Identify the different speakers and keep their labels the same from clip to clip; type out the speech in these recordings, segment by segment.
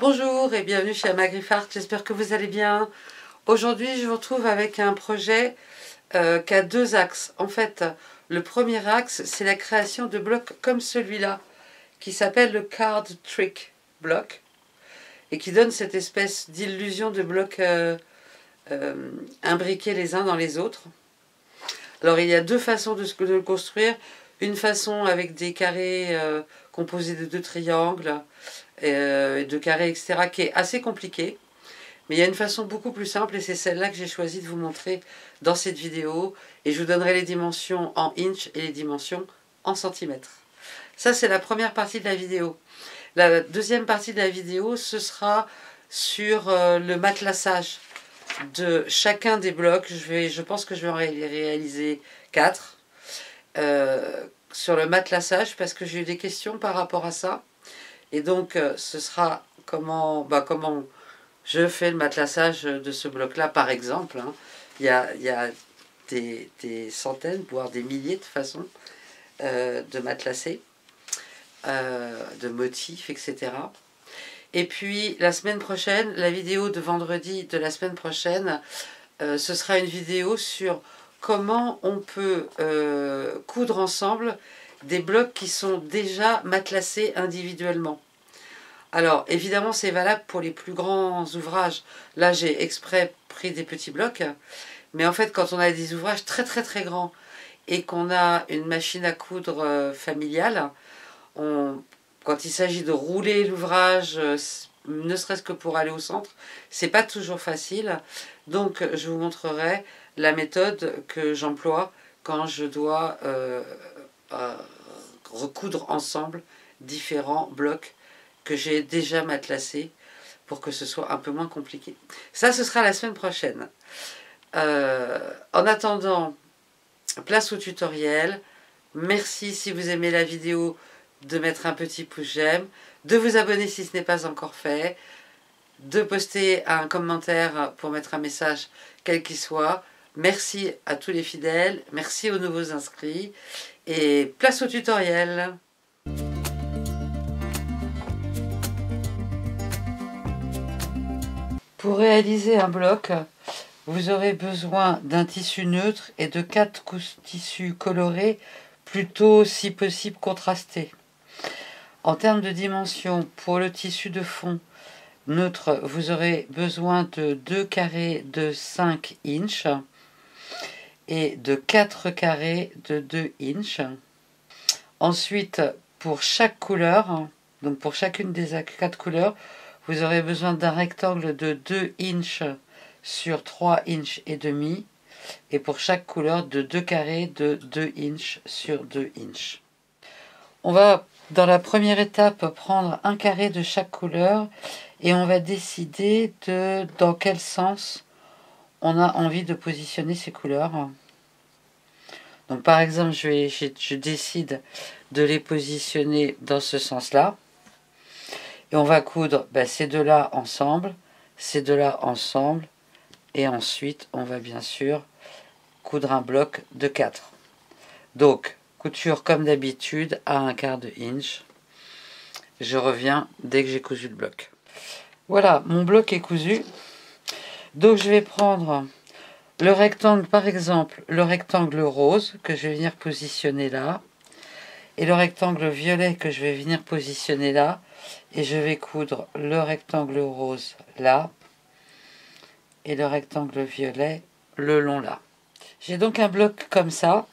Speaker 1: Bonjour et bienvenue chez Ama Griffart, j'espère que vous allez bien. Aujourd'hui je vous retrouve avec un projet qui a deux axes. En fait, le premier axe c'est la création de blocs comme celui-là qui s'appelle le Card Trick Block et qui donne cette espèce d'illusion de blocs imbriqués les uns dans les autres. Alors il y a deux façons de le construire. Une façon avec des carrés composés de deux triangles, de carrés, etc., qui est assez compliquée. Mais il y a une façon beaucoup plus simple et c'est celle-là que j'ai choisi de vous montrer dans cette vidéo. Et je vous donnerai les dimensions en inch et les dimensions en centimètres. Ça, c'est la première partie de la vidéo. La deuxième partie de la vidéo, ce sera sur le matelassage de chacun des blocs. Je pense que je vais en réaliser 4. Sur le matelassage parce que j'ai eu des questions par rapport à ça. Et donc, ce sera comment je fais le matelassage de ce bloc-là, par exemple. Hein. Il y a des centaines, voire des milliers de façons de matelasser, de motifs, etc. Et puis, la semaine prochaine, la vidéo de vendredi de la semaine prochaine, ce sera une vidéo sur comment on peut coudre ensemble des blocs qui sont déjà matelassés individuellement. Alors, évidemment, c'est valable pour les plus grands ouvrages. Là, j'ai exprès pris des petits blocs. Mais en fait, quand on a des ouvrages très très très grands et qu'on a une machine à coudre familiale, quand il s'agit de rouler l'ouvrage, ne serait-ce que pour aller au centre, c'est pas toujours facile. Donc, je vous montrerai la méthode que j'emploie quand je dois recoudre ensemble différents blocs que j'ai déjà matelassés pour que ce soit un peu moins compliqué. Ça, ce sera la semaine prochaine. En attendant, place au tutoriel. Merci si vous aimez la vidéo de mettre un petit pouce j'aime, de vous abonner si ce n'est pas encore fait, de poster un commentaire pour mettre un message quel qu'il soit. Merci à tous les fidèles, merci aux nouveaux inscrits et place au tutoriel. Pour réaliser un bloc, vous aurez besoin d'un tissu neutre et de 4 tissus colorés, plutôt si possible contrastés. En termes de dimension, pour le tissu de fond neutre, vous aurez besoin de 2 carrés de 5 inches et de 4 carrés de 2 inches. Ensuite, pour chaque couleur, donc pour chacune des 4 couleurs, vous aurez besoin d'un rectangle de 2 inches sur 3 inches et demi. Et pour chaque couleur, de 2 carrés de 2 inches sur 2 inches. On va, dans la première étape, prendre un carré de chaque couleur et on va décider dans quel sens on a envie de positionner ces couleurs. Donc par exemple, je décide de les positionner dans ce sens-là. Et on va coudre ces deux-là ensemble, ces deux-là ensemble. Et ensuite, on va bien sûr coudre un bloc de 4. Donc, couture comme d'habitude à 1/4 de inch. Je reviens dès que j'ai cousu le bloc. Voilà, mon bloc est cousu. Donc, je vais prendre le rectangle, par exemple, le rectangle rose que je vais venir positionner là. Et le rectangle violet que je vais venir positionner là. Et je vais coudre le rectangle rose là. Et le rectangle violet le long là. J'ai donc un bloc comme ça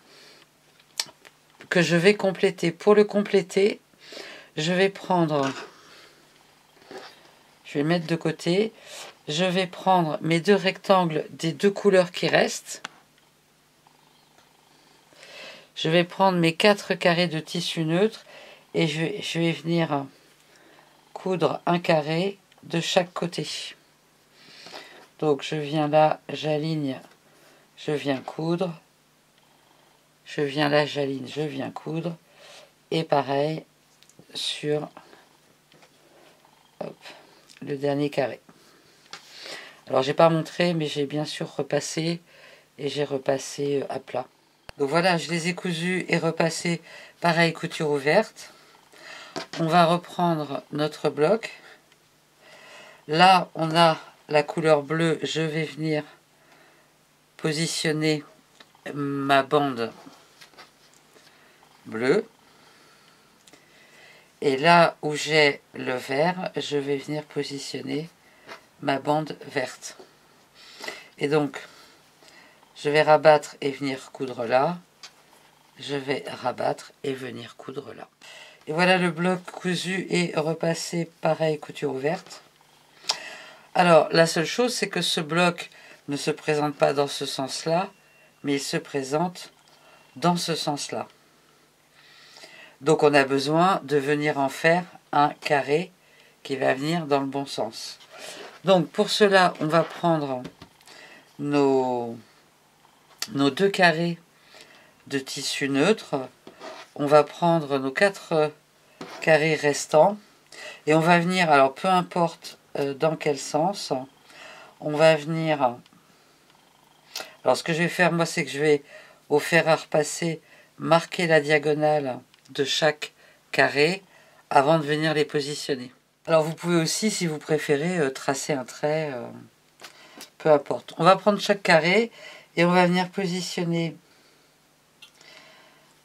Speaker 1: que je vais compléter. Pour le compléter, je vais prendre, je vais le mettre de côté, je vais prendre mes 2 rectangles des 2 couleurs qui restent. Je vais prendre mes 4 carrés de tissu neutre et je vais venir coudre un carré de chaque côté. Donc je viens là, j'aligne, je viens coudre. Je viens là, j'aligne, je viens coudre. Et pareil sur le dernier carré. Alors j'ai pas montré, mais j'ai bien sûr repassé et j'ai repassé à plat. Donc voilà, je les ai cousus et repassés pareil couture ouverte. On va reprendre notre bloc. Là, on a la couleur bleue. Je vais venir positionner ma bande bleue. Et là où j'ai le vert, je vais venir positionner ma bande verte. Et donc, je vais rabattre et venir coudre là. Je vais rabattre et venir coudre là. Et voilà le bloc cousu et repassé pareil, couture ouverte. Alors, la seule chose, c'est que ce bloc ne se présente pas dans ce sens-là, mais il se présente dans ce sens-là. Donc, on a besoin de venir en faire un carré qui va venir dans le bon sens. Donc, pour cela, on va prendre nos 2 carrés de tissu neutre. On va prendre nos 4 carrés restants. Et on va venir, alors peu importe dans quel sens, on va venir... Alors, ce que je vais faire, moi, c'est que je vais, au fer à repasser, marquer la diagonale de chaque carré avant de venir les positionner. Alors, vous pouvez aussi, si vous préférez, tracer un trait, peu importe. On va prendre chaque carré et on va venir positionner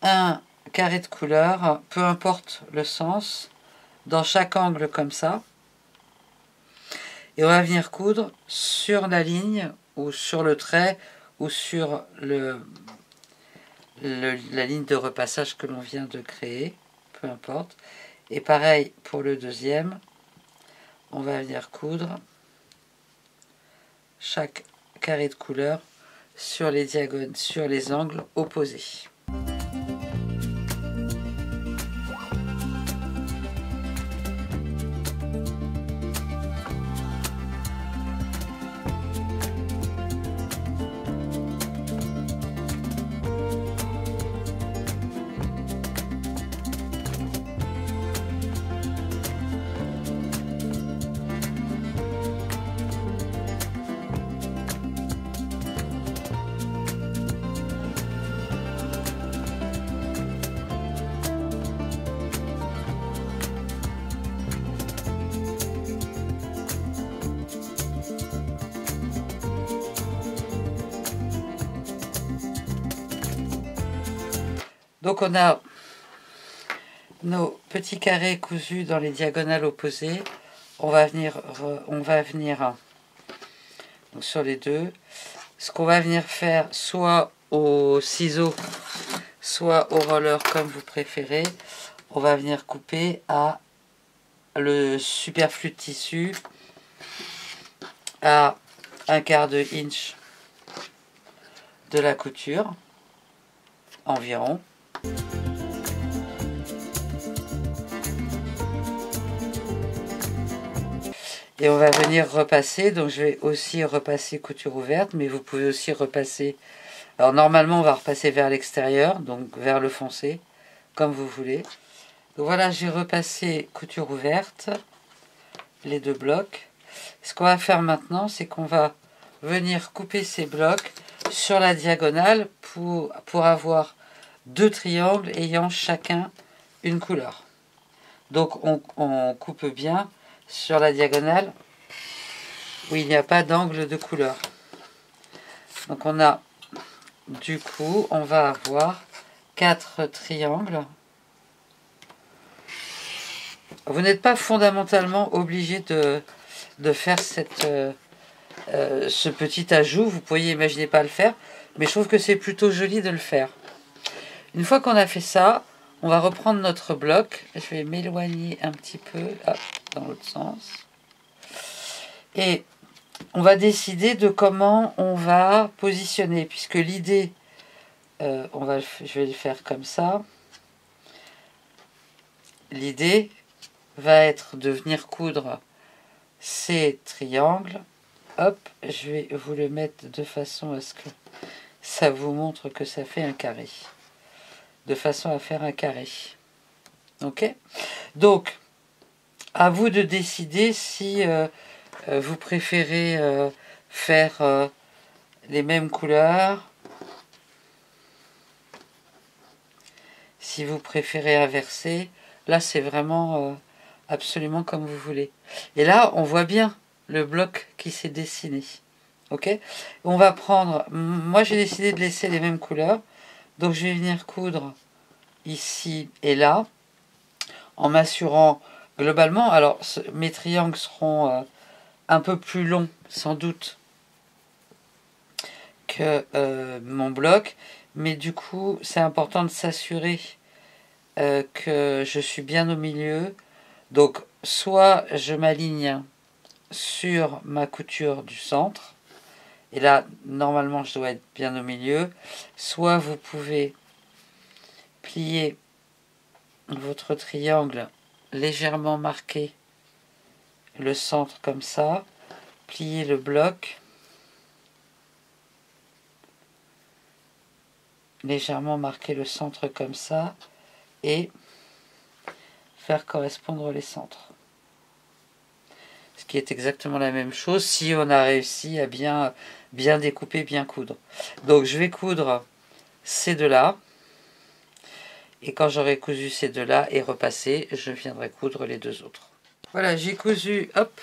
Speaker 1: un carré de couleur, peu importe le sens, dans chaque angle comme ça. Et on va venir coudre sur la ligne ou sur le trait ou sur la ligne de repassage que l'on vient de créer, peu importe. Et pareil pour le deuxième, on va venir coudre chaque carré de couleur sur les diagonales, sur les angles opposés. Donc on a nos petits carrés cousus dans les diagonales opposées. On va venir donc sur les deux. Ce qu'on va venir faire soit au ciseau, soit au roller comme vous préférez. On va venir couper à le superflu de tissu à 1/4 de inch de la couture environ. Et on va venir repasser, donc je vais aussi repasser couture ouverte, mais vous pouvez aussi repasser, alors normalement on va repasser vers l'extérieur, donc vers le foncé, comme vous voulez. Donc voilà, j'ai repassé couture ouverte, les 2 blocs. Ce qu'on va faire maintenant, c'est qu'on va venir couper ces blocs sur la diagonale pour avoir 2 triangles ayant chacun une couleur. Donc on coupe bien sur la diagonale où il n'y a pas d'angle de couleur. Donc on a, du coup, on va avoir 4 triangles. Vous n'êtes pas fondamentalement obligé de faire ce petit ajout. Vous pourriez imaginer pas le faire, mais je trouve que c'est plutôt joli de le faire. Une fois qu'on a fait ça, on va reprendre notre bloc. Je vais m'éloigner un petit peu, hop, dans l'autre sens. Et on va décider de comment on va positionner, puisque l'idée, je vais le faire comme ça. L'idée va être de venir coudre ces triangles. Hop, je vais vous le mettre de façon à ce que ça vous montre que ça fait un carré. De façon à faire un carré. Ok? Donc, à vous de décider si vous préférez faire les mêmes couleurs, si vous préférez inverser. Là, c'est vraiment absolument comme vous voulez. Et là, on voit bien le bloc qui s'est dessiné. Ok, on va prendre, moi j'ai décidé de laisser les mêmes couleurs, donc je vais venir coudre ici et là, en m'assurant globalement, alors mes triangles seront un peu plus longs sans doute que mon bloc, mais du coup c'est important de s'assurer que je suis bien au milieu, donc soit je m'aligne sur ma couture du centre, et là normalement je dois être bien au milieu, soit vous pouvez plier votre triangle, légèrement marquer le centre comme ça, plier le bloc, légèrement marquer le centre comme ça, et faire correspondre les centres. Ce qui est exactement la même chose si on a réussi à bien découper, bien coudre. Donc je vais coudre ces deux-là. Et quand j'aurai cousu ces deux-là et repassé, je viendrai coudre les deux autres. Voilà, j'ai cousu, hop,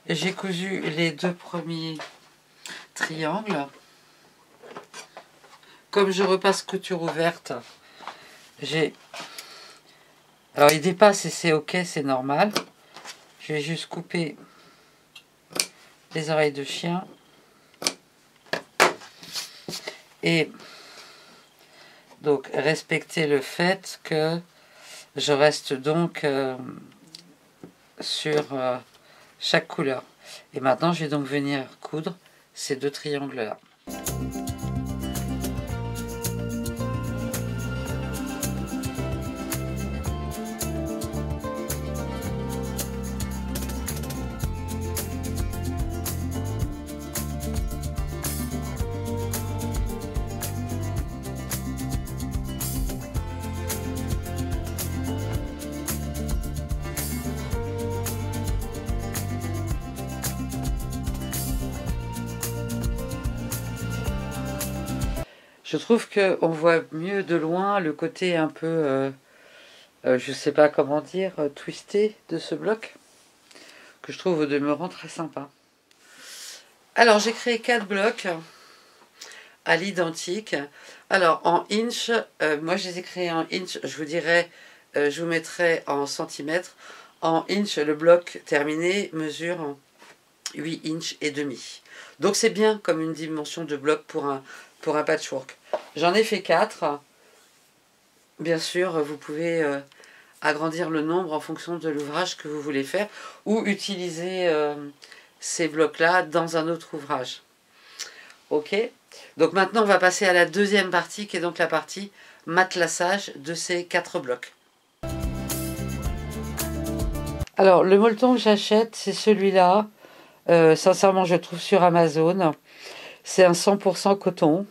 Speaker 1: j'ai cousu les deux premiers triangles. Comme je repasse couture ouverte, alors il dépasse et c'est ok, c'est normal. Je vais juste couper les oreilles de chien. Et donc respecter le fait que je reste donc sur chaque couleur. Et maintenant je vais donc venir coudre ces deux triangles là. Je trouve qu'on voit mieux de loin le côté un peu, je sais pas comment dire, twisté de ce bloc, que je trouve au demeurant très sympa. Alors j'ai créé 4 blocs à l'identique. Alors en inch, moi je les ai créés en inch, je vous dirai, je vous mettrai en centimètres. En inch, le bloc terminé mesure 8 inch et demi. Donc c'est bien comme une dimension de bloc pour un patchwork. J'en ai fait 4. Bien sûr, vous pouvez agrandir le nombre en fonction de l'ouvrage que vous voulez faire ou utiliser ces blocs-là dans un autre ouvrage. Ok. Donc maintenant, on va passer à la deuxième partie qui est donc la partie matelassage de ces 4 blocs. Alors, le molleton que j'achète, c'est celui-là. Sincèrement, je le trouve sur Amazon. C'est un 100% coton.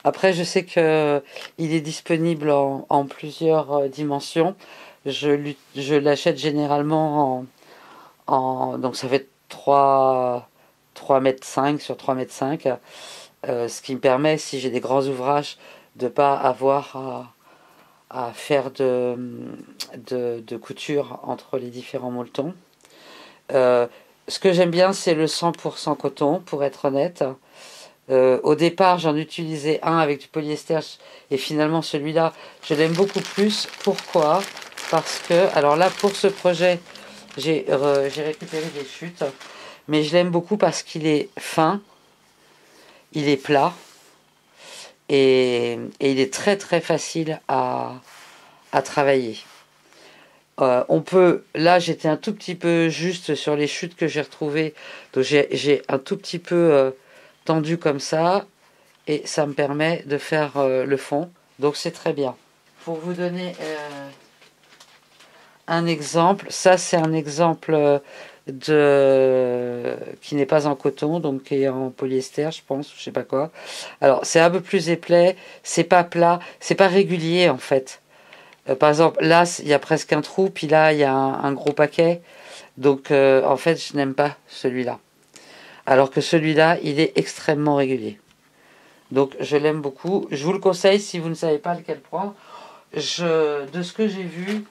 Speaker 1: Après, je sais qu'il est disponible en plusieurs dimensions. Je l'achète généralement donc ça fait 3,5 m sur 3,5 m. Ce qui me permet, si j'ai des grands ouvrages, de ne pas avoir à faire de couture entre les différents molletons. Ce que j'aime bien, c'est le 100% coton, pour être honnête. Au départ, j'en utilisais un avec du polyester et finalement celui-là, je l'aime beaucoup plus. Pourquoi? Parce que, alors là, pour ce projet, j'ai récupéré des chutes, mais je l'aime beaucoup parce qu'il est fin, il est plat et il est très très facile à travailler. On peut, là j'étais un tout petit peu juste sur les chutes que j'ai retrouvées, donc j'ai un tout petit peu tendu comme ça et ça me permet de faire le fond, donc c'est très bien. Pour vous donner un exemple, ça c'est un exemple qui n'est pas en coton, donc qui est en polyester, je pense, je sais pas quoi. Alors c'est un peu plus épais, c'est pas plat, c'est pas régulier en fait. Par exemple, là il y a presque un trou, puis là il y a un gros paquet, donc en fait je n'aime pas celui-là. Alors que celui-là il est extrêmement régulier. Donc je l'aime beaucoup. Je vous le conseille si vous ne savez pas lequel prendre. De ce que j'ai vu,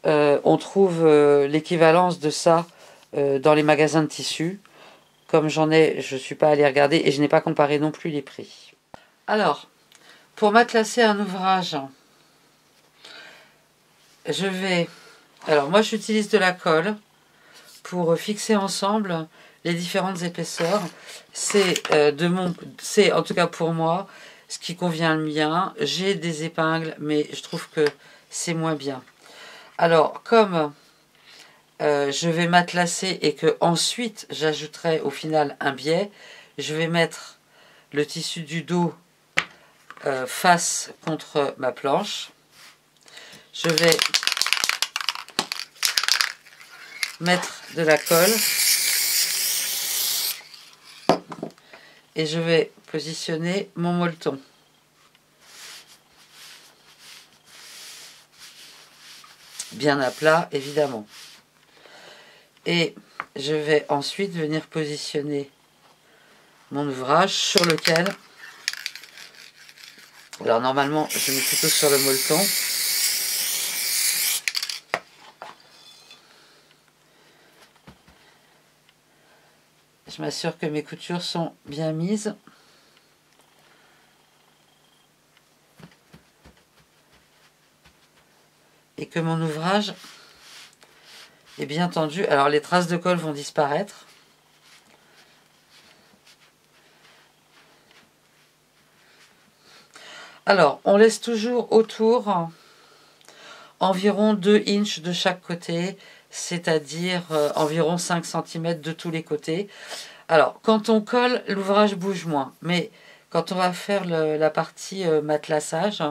Speaker 1: on trouve l'équivalence de ça dans les magasins de tissus. Comme j'en ai, je ne suis pas allée regarder et je n'ai pas comparé non plus les prix. Alors, pour matelasser un ouvrage, je vais... Alors moi j'utilise de la colle pour fixer ensemble les différentes épaisseurs. C'est en tout cas pour moi ce qui convient le mien. J'ai des épingles mais je trouve que c'est moins bien. Alors comme je vais matelasser et que ensuite j'ajouterai au final un biais, je vais mettre le tissu du dos face contre ma planche. Je vais mettre de la colle et je vais positionner mon molleton. Bien à plat évidemment. Et je vais ensuite venir positionner mon ouvrage sur lequel, alors normalement je mets plutôt sur le molleton, je m'assure que mes coutures sont bien mises. Et que mon ouvrage est bien tendu. Alors les traces de colle vont disparaître. Alors on laisse toujours autour environ 2 inches de chaque côté, c'est-à-dire environ 5 cm de tous les côtés. Alors quand on colle, l'ouvrage bouge moins, mais quand on va faire la partie matelassage,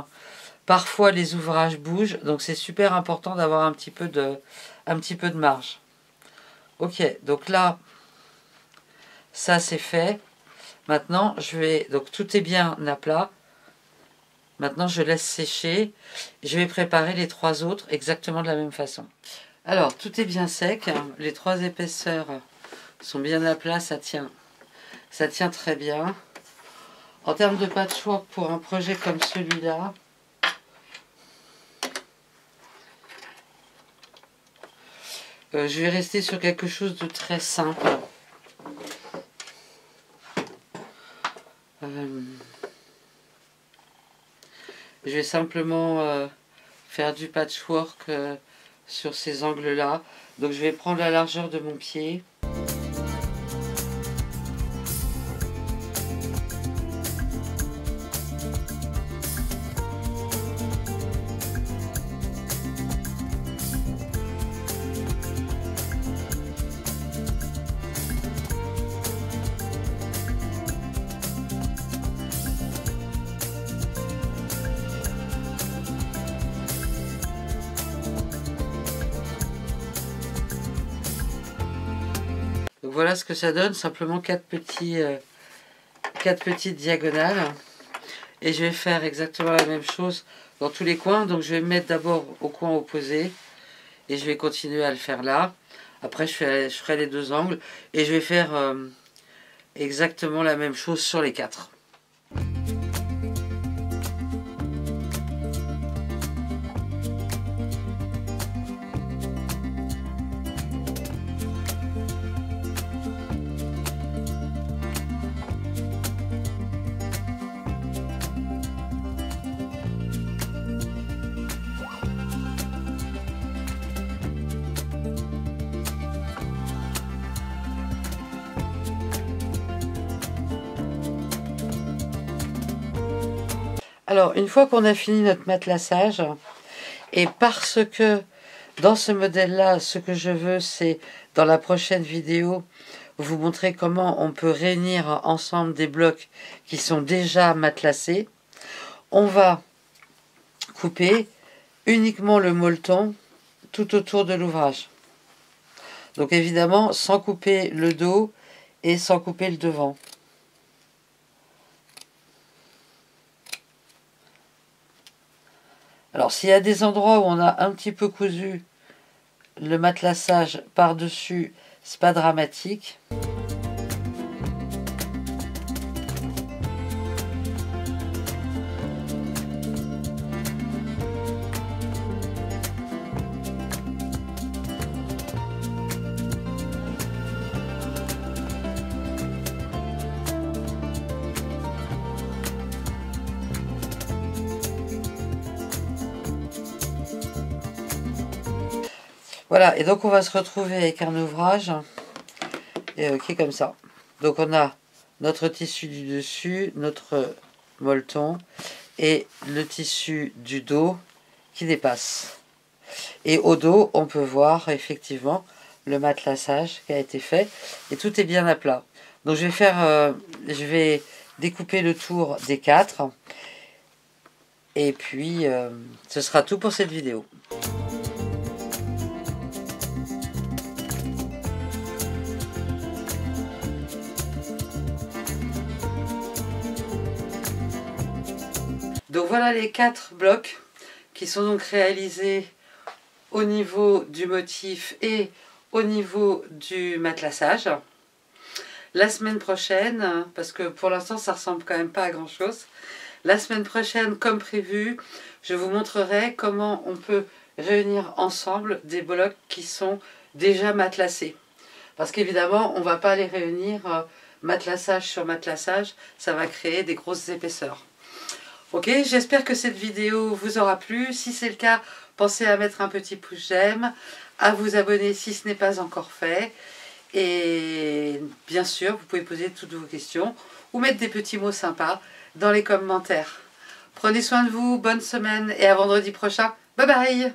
Speaker 1: parfois les ouvrages bougent, donc c'est super important d'avoir un petit peu de marge. Ok, donc là, ça c'est fait. Maintenant, donc tout est bien à plat. Maintenant, je laisse sécher. Je vais préparer les 3 autres exactement de la même façon. Alors, tout est bien sec. Les 3 épaisseurs sont bien à plat. Ça tient très bien. En termes de patchwork, pour un projet comme celui-là, je vais rester sur quelque chose de très simple. Je vais simplement faire du patchwork sur ces angles-là. Donc je vais prendre la largeur de mon pied. Donc voilà ce que ça donne, simplement 4 petites diagonales. Et je vais faire exactement la même chose dans tous les coins. Donc je vais me mettre d'abord au coin opposé. Et je vais continuer à le faire là. Après je ferai les 2 angles. Et je vais faire exactement la même chose sur les 4. Alors, une fois qu'on a fini notre matelassage, et parce que dans ce modèle-là, ce que je veux, c'est dans la prochaine vidéo, vous montrer comment on peut réunir ensemble des blocs qui sont déjà matelassés, on va couper uniquement le molleton tout autour de l'ouvrage. Donc évidemment, sans couper le dos et sans couper le devant. Alors, s'il y a des endroits où on a un petit peu cousu le matelassage par-dessus, c'est pas dramatique. Voilà, et donc on va se retrouver avec un ouvrage qui est comme ça. Donc on a notre tissu du dessus, notre molleton et le tissu du dos qui dépasse. Et au dos, on peut voir effectivement le matelassage qui a été fait et tout est bien à plat. Donc je vais découper le tour des 4 et puis ce sera tout pour cette vidéo. Donc voilà les 4 blocs qui sont donc réalisés au niveau du motif et au niveau du matelassage. La semaine prochaine, parce que pour l'instant ça ressemble quand même pas à grand chose, la semaine prochaine comme prévu, je vous montrerai comment on peut réunir ensemble des blocs qui sont déjà matelassés. Parce qu'évidemment on ne va pas les réunir matelassage sur matelassage, ça va créer des grosses épaisseurs. Ok, j'espère que cette vidéo vous aura plu. Si c'est le cas, pensez à mettre un petit pouce j'aime, à vous abonner si ce n'est pas encore fait. Et bien sûr, vous pouvez poser toutes vos questions ou mettre des petits mots sympas dans les commentaires. Prenez soin de vous, bonne semaine et à vendredi prochain. Bye bye!